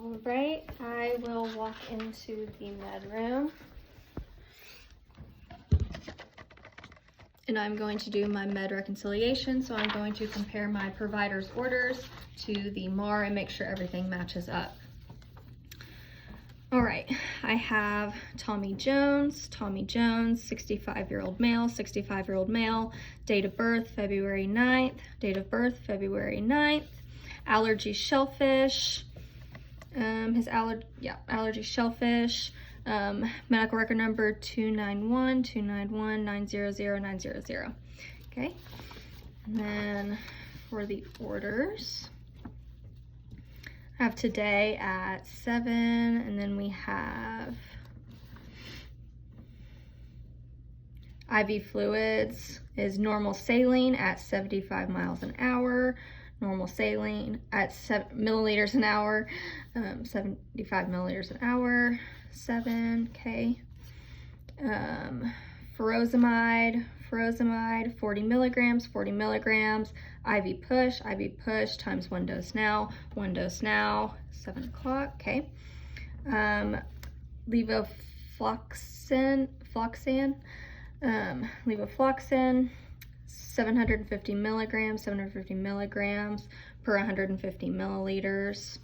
All right, I will walk into the med room. And I'm going to do my med reconciliation. So I'm going to compare my provider's orders to the MAR and make sure everything matches up. All right, I have Tommy Jones, 65-year-old male, date of birth, February 9th, allergy shellfish, allergy shellfish, medical record number 291-900-900. Okay, and then for the orders, I have today at 7, and then we have IV fluids is normal saline at 75 miles an hour, normal saline at milliliters an hour, 75 milliliters an hour, 7, okay. Furosemide, 40 milligrams, IV push times 1 dose now, 7 o'clock, okay. Levofloxacin, 750 milligrams per 150 milliliters.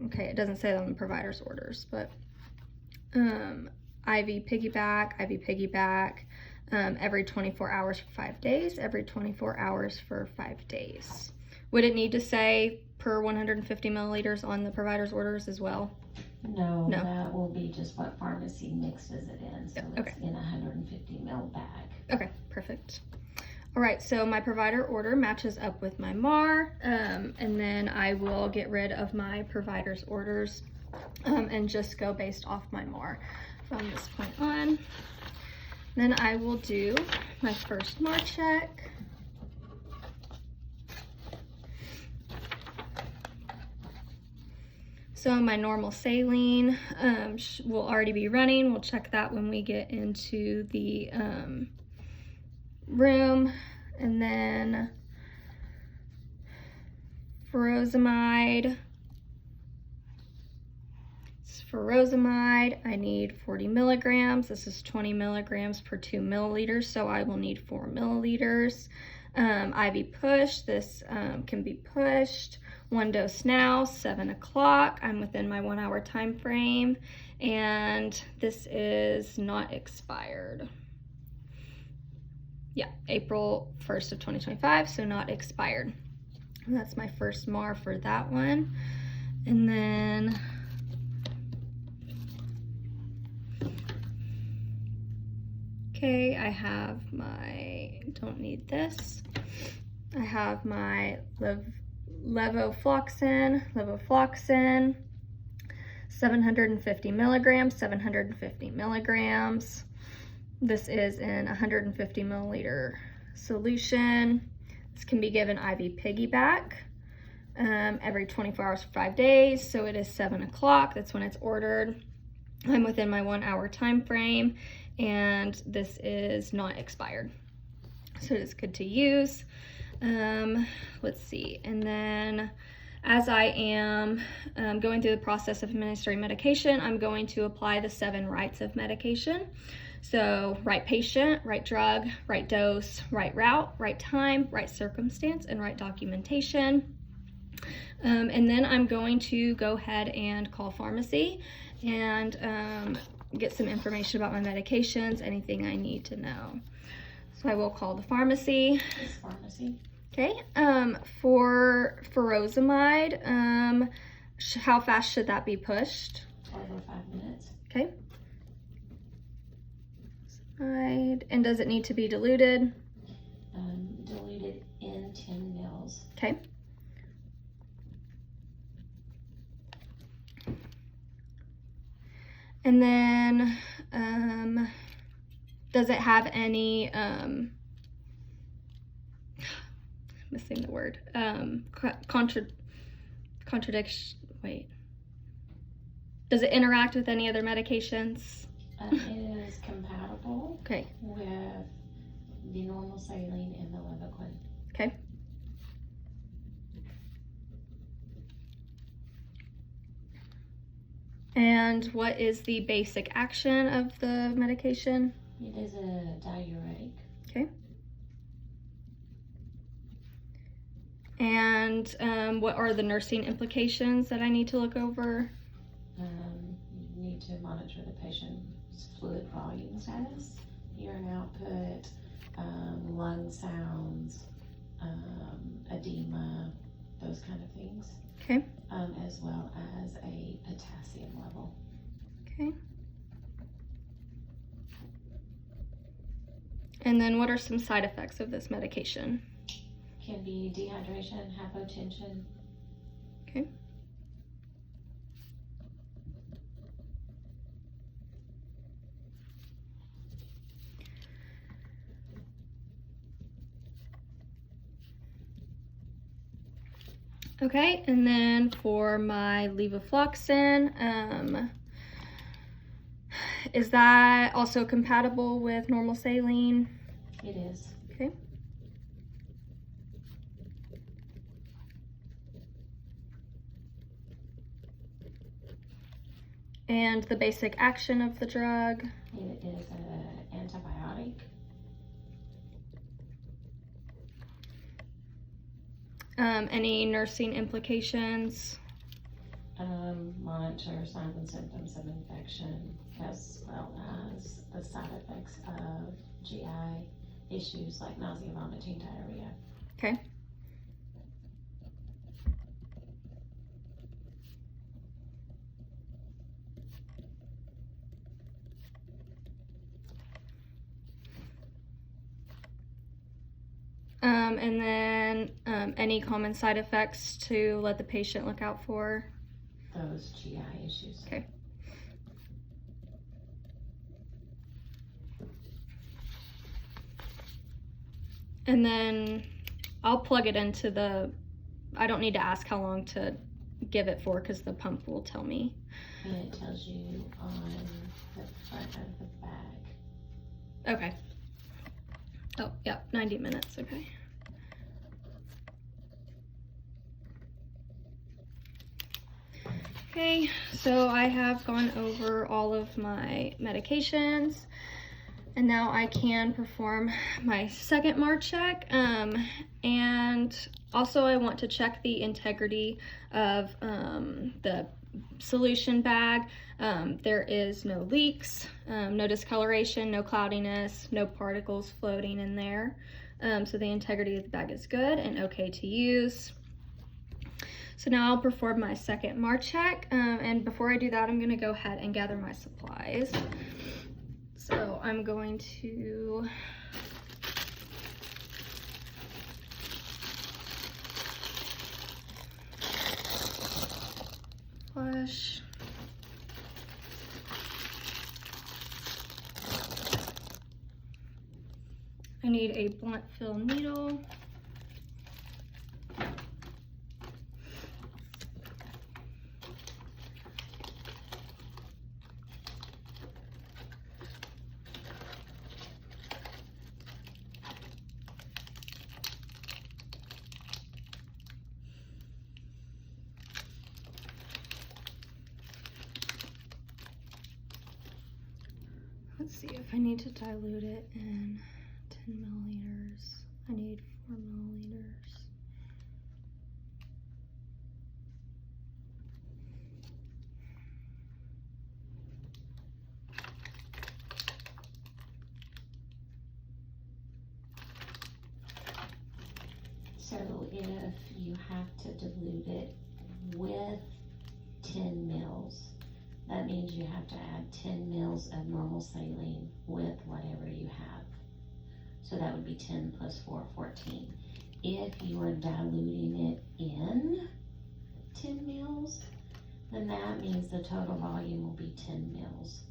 Okay, it doesn't say that on the provider's orders, but IV piggyback, every 24 hours for 5 days, Would it need to say per 150 milliliters on the provider's orders as well? No, that will be just what pharmacy mixes it in, so okay. It's in a 150 ml bag. Okay, perfect. All right, so my provider order matches up with my MAR, and then I will get rid of my provider's orders and just go based off my MAR from this point on. Then I will do my first MAR check. So my normal saline will already be running. We'll check that when we get into the room. And then furosemide, I need 40 milligrams. This is 20 milligrams per 2 milliliters, so I will need 4 milliliters. IV push, this can be pushed. 1 dose now, 7 o'clock. I'm within my 1 hour time frame, and this is not expired. Yeah, April 1st of 2025, so not expired. And that's my first MAR for that one. And then okay, I have my, don't need this. I have my levofloxacin, 750 milligrams. This is in 150 milliliter solution. This can be given IV piggyback every 24 hours for 5 days. So it is 7 o'clock. That's when it's ordered. I'm within my 1 hour time frame, and this is not expired. So it's good to use. Let's see. And then as I am going through the process of administering medication, I'm going to apply the 7 rights of medication. So right patient, right drug, right dose, right route, right time, right circumstance, and right documentation. And then I'm going to go ahead and call pharmacy and get some information about my medications, anything I need to know. So I will call the pharmacy. This pharmacy. Okay, for furosemide, how fast should that be pushed? 4 or 5 minutes. Okay. And does it need to be diluted? Diluted in 10 mils. Okay. And then, does it have any, missing the word, contradiction, wait. Does it interact with any other medications? It is compatible Okay. with the normal saline and the Levaquin. Okay. And what is the basic action of the medication? It is a diuretic. Okay. And what are the nursing implications that I need to look over? You need to monitor the patient's fluid volume status, urine output, lung sounds, edema, those kind of things. Okay. As well as a potassium level. Okay. And then what are some side effects of this medication? Can be dehydration, hypotension. Okay. Okay, and then for my levofloxacin, is that also compatible with normal saline? It is. Okay. And the basic action of the drug? It is an antibiotic. Any nursing implications? Monitor signs and symptoms of infection, as well as the side effects of GI issues like nausea, vomiting, diarrhea. Okay. And then any common side effects to let the patient look out for? Those GI issues. Okay. And then I'll plug it into the, I don't need to ask how long to give it for because the pump will tell me. And it tells you on the front of the bag. Okay. Oh, yeah, 90 minutes, okay. Okay, so I have gone over all of my medications, and now I can perform my second MAR check. And also I want to check the integrity of the solution bag. There is no leaks, no discoloration, no cloudiness, no particles floating in there. So the integrity of the bag is good and okay to use. So now I'll perform my second MAR check, and before I do that, I'm gonna go ahead and gather my supplies. So I'm going to flush. I need a blunt fill needle. Let's see if I need to dilute it in 10 milliliters. I need 4 milliliters. So if you have to dilute it with 10 mils, that means you have to add 10 mils of normal saline with whatever you have. So that would be 10 plus 4, 14. If you are diluting it in 10 mils, then that means the total volume will be 10 mils.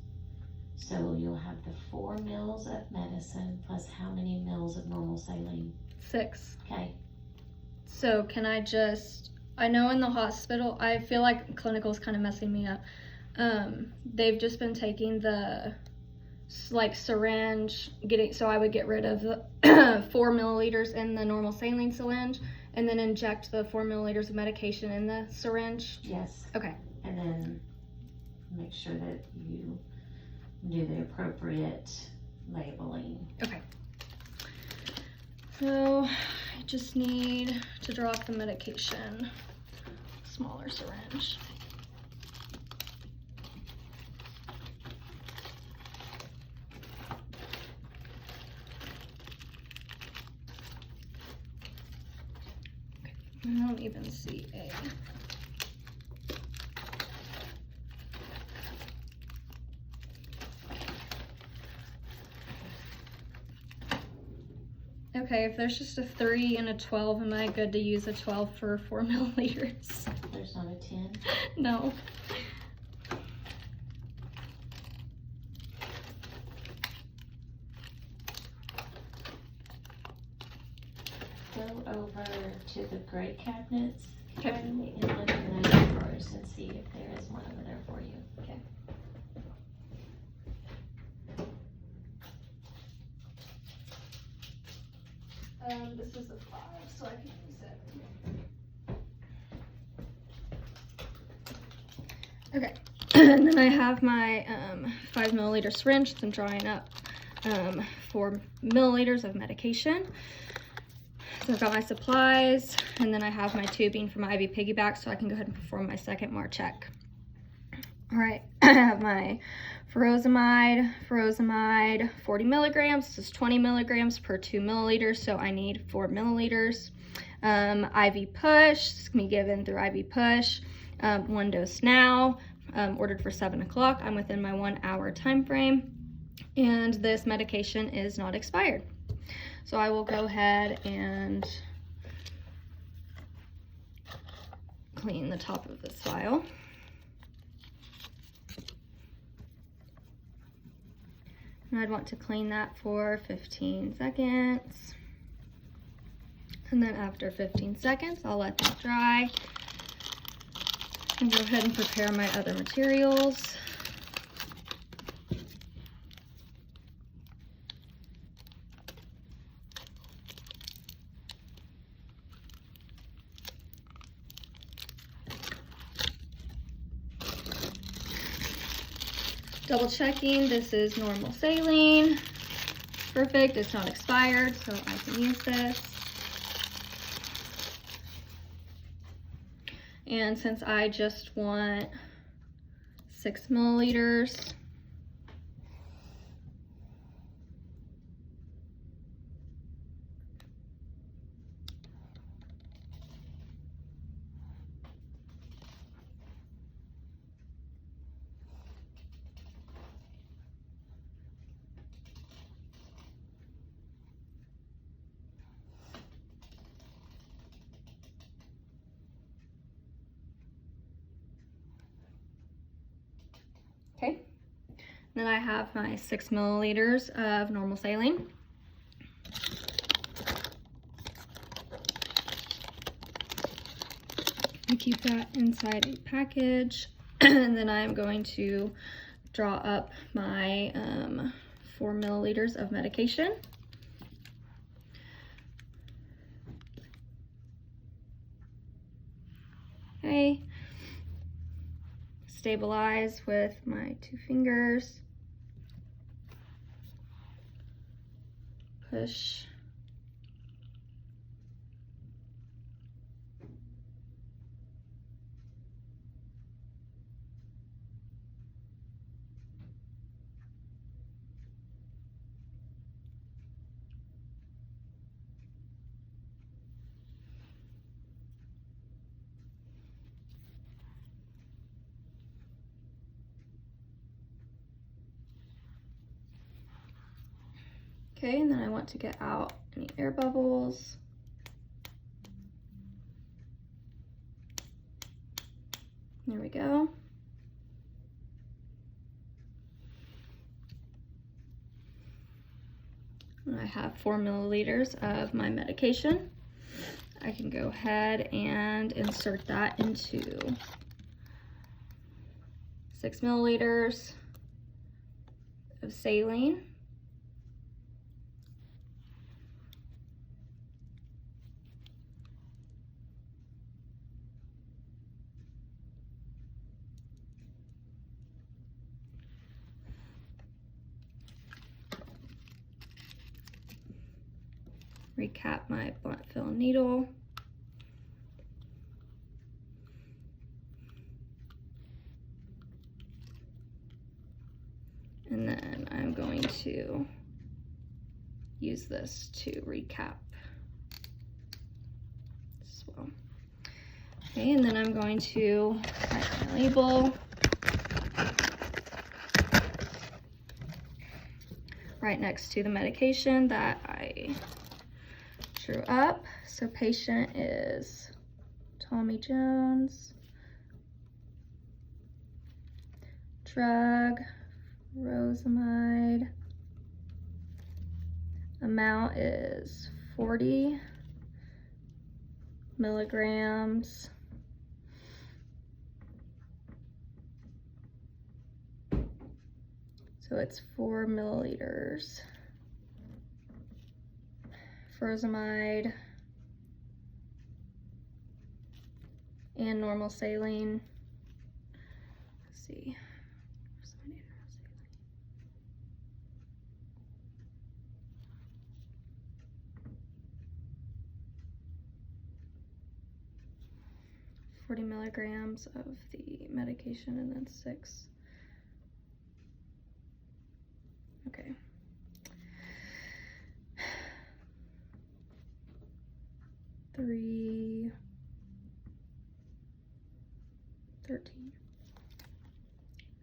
So you'll have the 4 mils of medicine plus how many mils of normal saline? 6. Okay. So can I just, I know in the hospital, I feel like clinical is kind of messing me up. They've just been taking the syringe, so I would get rid of the 4 milliliters in the normal saline syringe and then inject the 4 milliliters of medication in the syringe. Yes. Okay. And then make sure that you do the appropriate labeling. Okay. So I just need to drop the medication. Smaller syringe. I don't even see a. Okay, if there's just a 3 and a 12, am I good to use a 12 for 4 milliliters? There's not a 10? No. Go over to the gray cabinets, Okay. and look in those drawers and see if there is one over there for you. Okay. This is a 5, so I can use it. Okay, and then I have my 5 milliliter syringe that I'm drawing up 4 milliliters of medication. So I've got my supplies, and then I have my tubing for my IV piggyback, so I can go ahead and perform my second MAR check. All right, I have my furosemide, 40 milligrams. This is 20 milligrams per 2 milliliters, so I need 4 milliliters. IV push, this can be given through IV push. 1 dose now, ordered for 7 o'clock. I'm within my 1 hour time frame, and this medication is not expired. So I will go ahead and clean the top of this vial. And I'd want to clean that for 15 seconds. And then after 15 seconds, I'll let that dry and go ahead and prepare my other materials. Double checking, this is normal saline. Perfect, it's not expired, so I can use this. And since I just want 6 milliliters, okay. Then I have my 6 milliliters of normal saline. I keep that inside a package. And then I'm going to draw up my 4 milliliters of medication. Okay. Stabilize with my 2 fingers. Push. Okay, and then I want to get out any air bubbles. There we go. And I have 4 milliliters of my medication. I can go ahead and insert that into 6 milliliters of saline. recap my blunt fill needle. And then I'm going to use this to recap as well. Okay, and then I'm going to write my label. Right next to the medication that I drew up. So patient is Tommy Jones. Drug, furosemide. Amount is 40 milligrams. So it's 4 milliliters. Furosemide and normal saline. Let's see. Furosemide and normal saline. 40 milligrams of the medication and then 6. Okay. $3.13.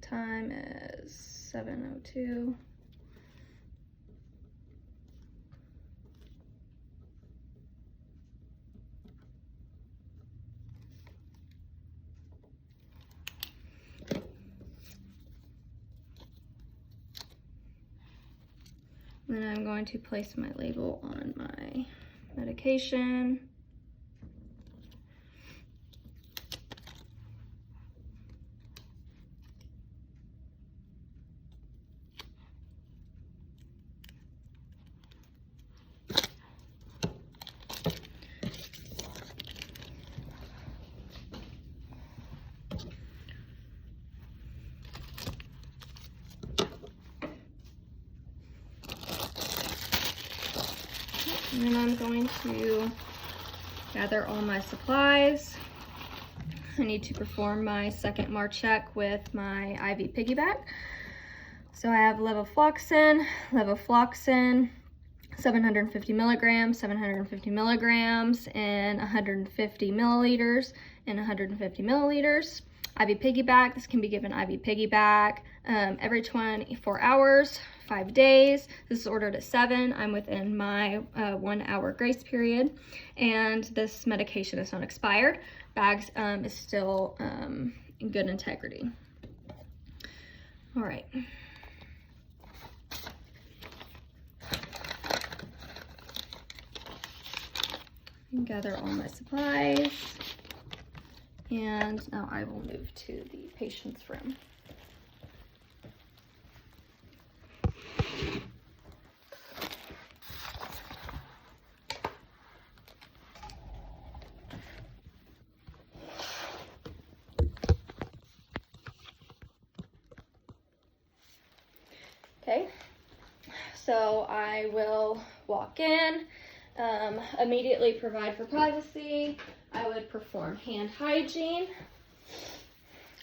Time is 7:02. Then I'm going to place my label on my medication. And then I'm going to gather all my supplies. I need to perform my second MAR check with my IV piggyback. So I have levofloxacin, 750 milligrams, 750 milligrams, and 150 milliliters, and 150 milliliters. IV piggyback, this can be given IV piggyback every 24 hours, 5 days. This is ordered at 7. I'm within my 1 hour grace period, and this medication is not expired. Bags is still in good integrity. All right. Gather all my supplies, and now I will move to the patient's room. Okay, so I will walk in, immediately provide for privacy. I would perform hand hygiene.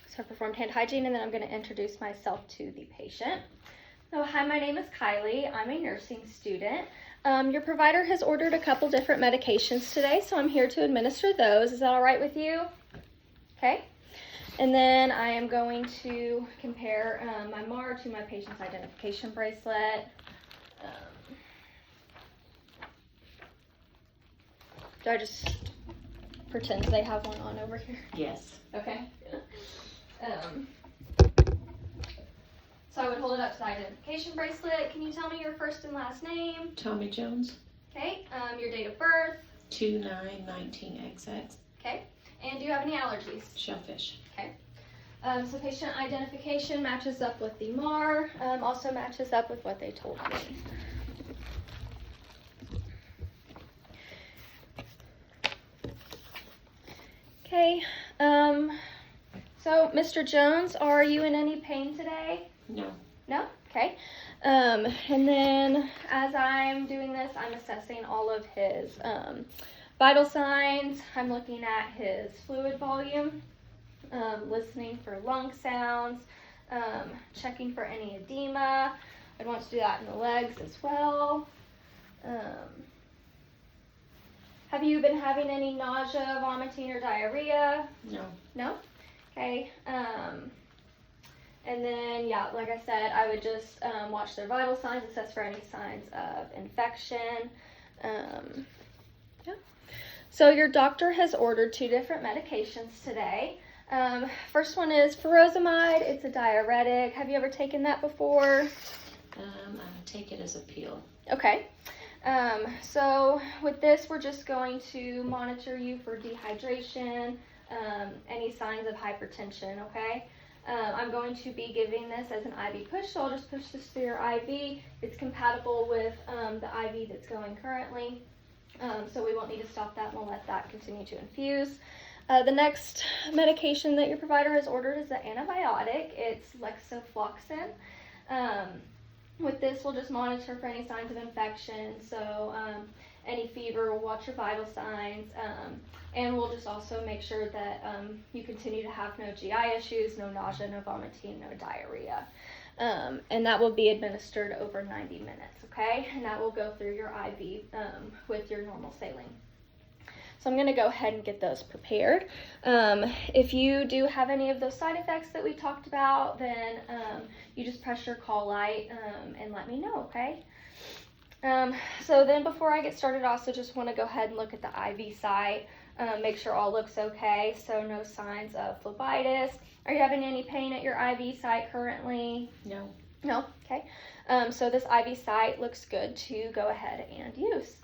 So I performed hand hygiene, and then I'm going to introduce myself to the patient. So hi, my name is Kylie. I'm a nursing student. Your provider has ordered a couple different medications today, so I'm here to administer those. Is that all right with you? Okay. And then I am going to compare my MAR to my patient's identification bracelet. Do I just pretend they have one on over here? Yes. Okay. So I would hold it up to the identification bracelet. Can you tell me your first and last name? Tommy Jones. Okay. Your date of birth? 2919XX. Okay. And do you have any allergies? Shellfish. Okay. So patient identification matches up with the MAR, also matches up with what they told me. Okay, so Mr. Jones, are you in any pain today? No. No? Okay. And then as I'm doing this, I'm assessing all of his vital signs. I'm looking at his fluid volume, listening for lung sounds, checking for any edema. I'd want to do that in the legs as well. Have you been having any nausea, vomiting, or diarrhea? No. No? Okay. And then, yeah, like I said, I would just watch their vital signs, assess for any signs of infection. Yeah. So your doctor has ordered 2 different medications today. First one is furosemide. It's a diuretic. Have you ever taken that before? I take it as a pill. Okay. So with this, we're just going to monitor you for dehydration, any signs of hypertension, okay? I'm going to be giving this as an IV push, so I'll just push this through your IV. It's compatible with the IV that's going currently, so we won't need to stop that and we'll let that continue to infuse. The next medication that your provider has ordered is an antibiotic. It's lexofloxacin. With this, we'll just monitor for any signs of infection, so any fever, we'll watch your vital signs, and we'll just also make sure that you continue to have no GI issues, no nausea, no vomiting, no diarrhea. And that will be administered over 90 minutes, okay? And that will go through your IV with your normal saline. So I'm going to go ahead and get those prepared. If you do have any of those side effects that we talked about, then you just press your call light and let me know, okay? So then before I get started, I also just want to go ahead and look at the IV site, make sure all looks okay, so no signs of phlebitis. Are you having any pain at your IV site currently? No. No? Okay. So this IV site looks good to go ahead and use.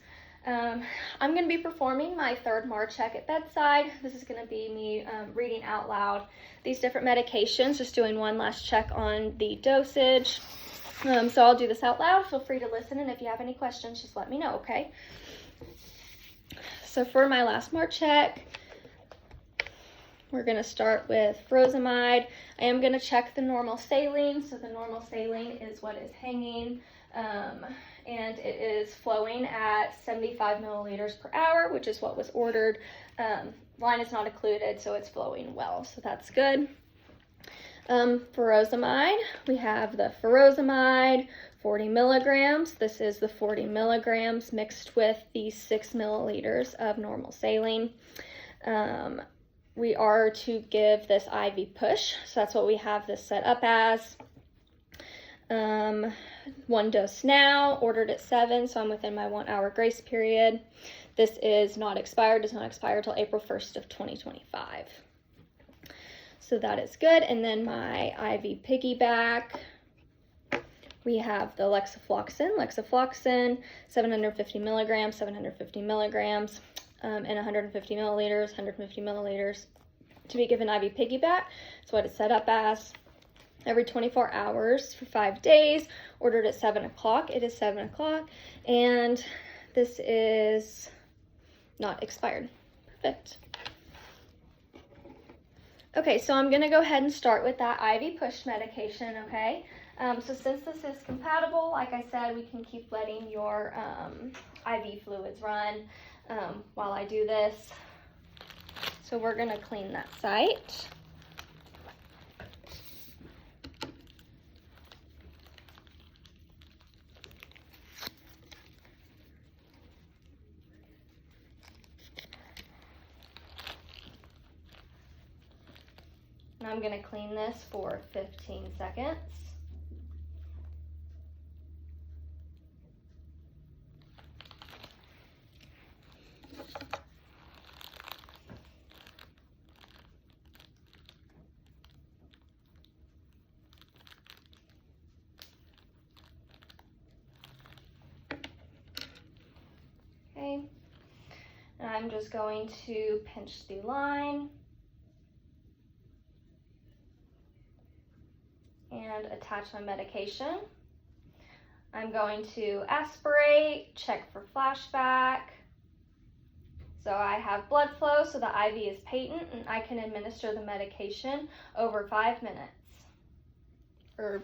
I'm going to be performing my 3rd MAR check at bedside. This is going to be me reading out loud these different medications, just doing one last check on the dosage. So I'll do this out loud. Feel free to listen, and if you have any questions, just let me know, okay? So for my last MAR check, we're going to start with furosemide. I am going to check the normal saline. So the normal saline is what is hanging, and it is flowing at 75 milliliters per hour, which is what was ordered. Line is not occluded, so it's flowing well, so that's good. Furosemide, we have the furosemide, 40 milligrams. This is the 40 milligrams mixed with the 6 milliliters of normal saline. We are to give this IV push, so that's what we have this set up as. 1 dose now, ordered at 7, so I'm within my 1 hour grace period. This is not expired, does not expire till April 1st of 2025. So that is good. And then my IV piggyback, we have the lexofloxacin, 750 milligrams, and 150 milliliters to be given IV piggyback. That's what it's set up as. Every 24 hours for 5 days, ordered at 7 o'clock. It is 7 o'clock, and this is not expired. Perfect. Okay, so I'm going to go ahead and start with that IV push medication, okay? So since this is compatible, like I said, we can keep letting your IV fluids run while I do this. So we're going to clean that site. I'm going to clean this for 15 seconds. Okay, and I'm just going to pinch the line and attach my medication. I'm going to aspirate, check for flashback. So I have blood flow, so the IV is patent, and I can administer the medication over 5 minutes. Or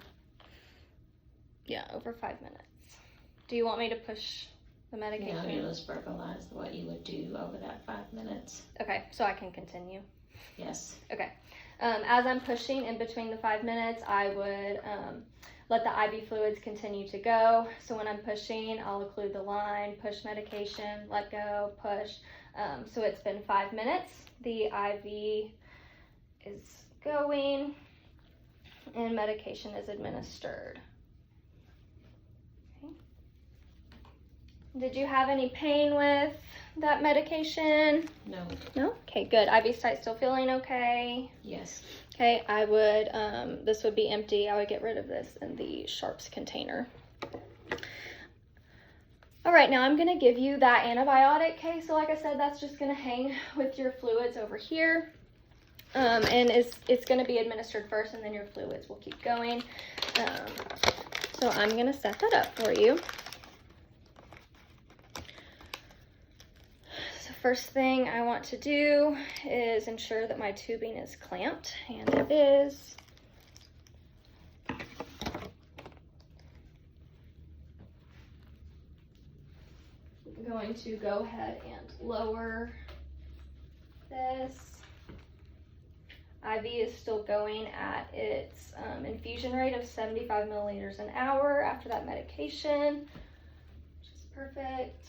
Yeah, over 5 minutes. Do you want me to push the medication? Yeah, you just verbalize what you would do over that 5 minutes. Okay, so I can continue. Yes. Okay. As I'm pushing in between the 5 minutes, I would let the IV fluids continue to go. So when I'm pushing, I'll include the line, push medication, let go, push. So it's been 5 minutes. The IV is going and medication is administered. Okay. Did you have any pain with that medication? No. No? Okay, good. IV site still feeling okay? Yes. Okay, I would, this would be empty. I would get rid of this in the sharps container. All right, now I'm gonna give you that antibiotic. Okay, so like I said, that's just gonna hang with your fluids over here. And it's gonna be administered first and then your fluids will keep going. So I'm gonna set that up for you. So first thing I want to do is ensure that my tubing is clamped, and it is. I'm going to go ahead and lower this. IV is still going at its infusion rate of 75 milliliters an hour after that medication, which is perfect.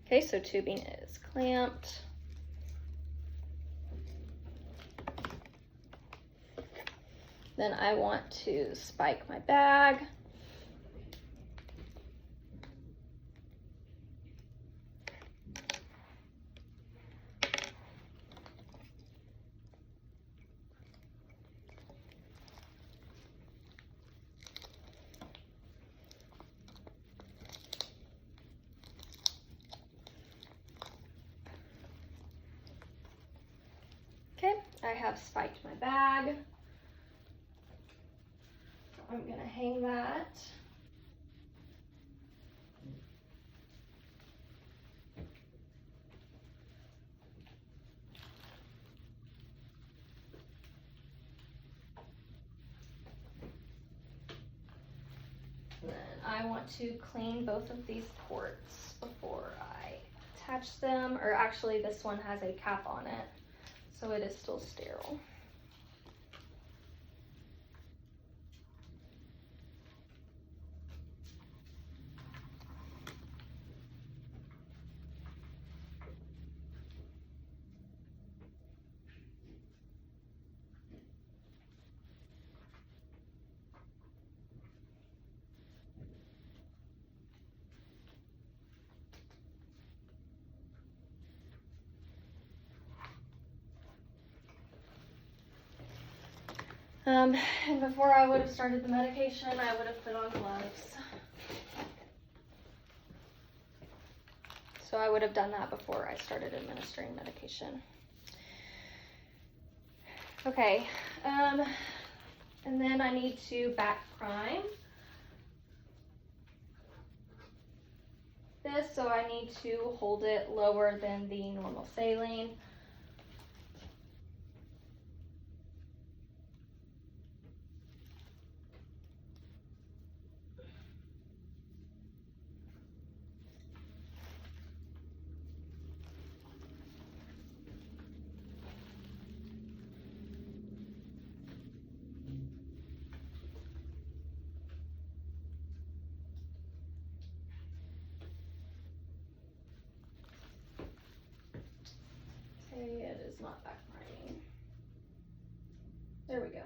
Okay, so tubing is clamped. Then I want to spike my bag. Okay, I have spiked my bag. I'm gonna hang that. And then I want to clean both of these ports before I attach them, or actually this one has a cap on it, so it is still sterile. And before I would have started the medication, I would have put on gloves. So I would have done that before I started administering medication. Okay, and then I need to back prime this, so I need to hold it lower than the normal saline. Okay, it is not back priming. There we go.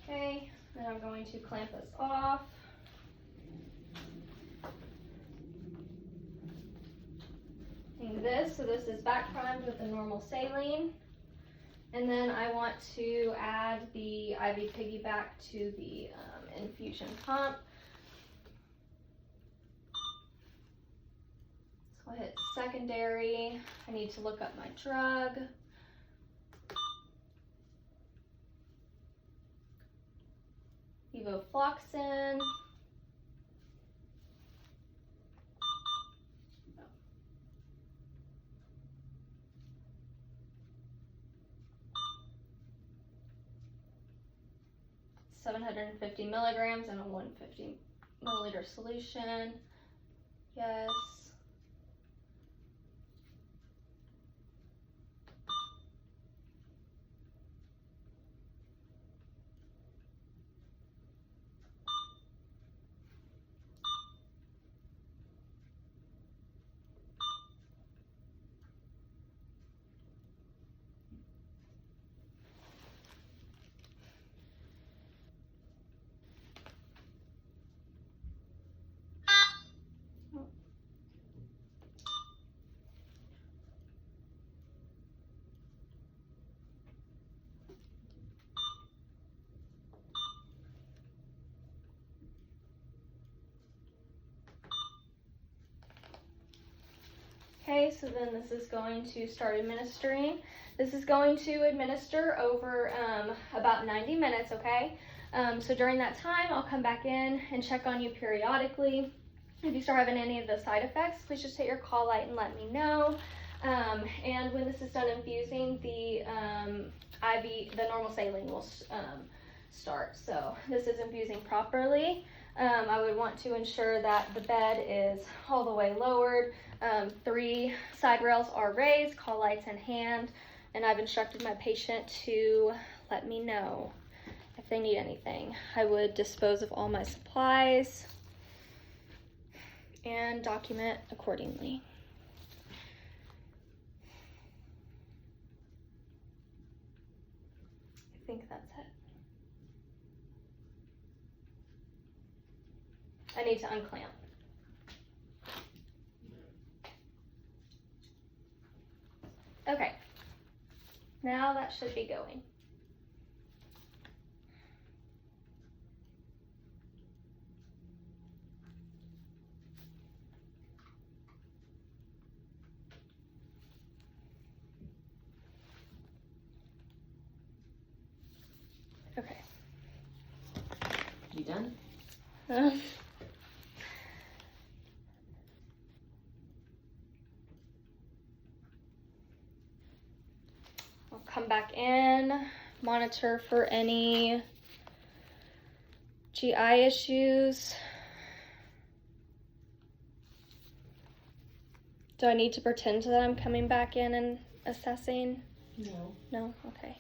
Okay, then I'm going to clamp this off. And this, so this is back primed with the normal saline. And then I want to add the IV piggyback to the infusion pump. So I hit secondary. I need to look up my drug. Levofloxacin. 750 milligrams in a 150 milliliter solution. Yes. Okay, so then this is going to start administering. This is going to administer over about 90 minutes, okay? So during that time, I'll come back in and check on you periodically. If you start having any of the side effects, please just hit your call light and let me know. And when this is done infusing, the normal saline will start. So this is infusing properly. I would want to ensure that the bed is all the way lowered. 3 side rails are raised, call lights in hand, and I've instructed my patient to let me know if they need anything. I would dispose of all my supplies and document accordingly. I think that's it. I need to unclamp. Okay, now that should be going. Okay. You done? I'll come back in, monitor for any GI issues. Do I need to pretend that I'm coming back in and assessing? No. No? Okay.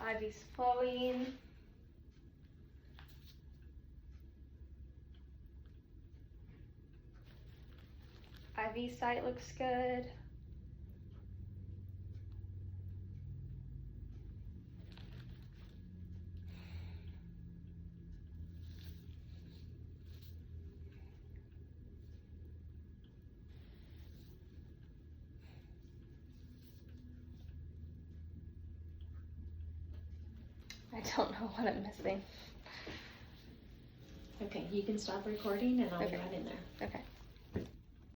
IV's flowing. IV site looks good. I don't know what I'm missing. Okay, you can stop recording and I'll be Okay. right in there. Okay.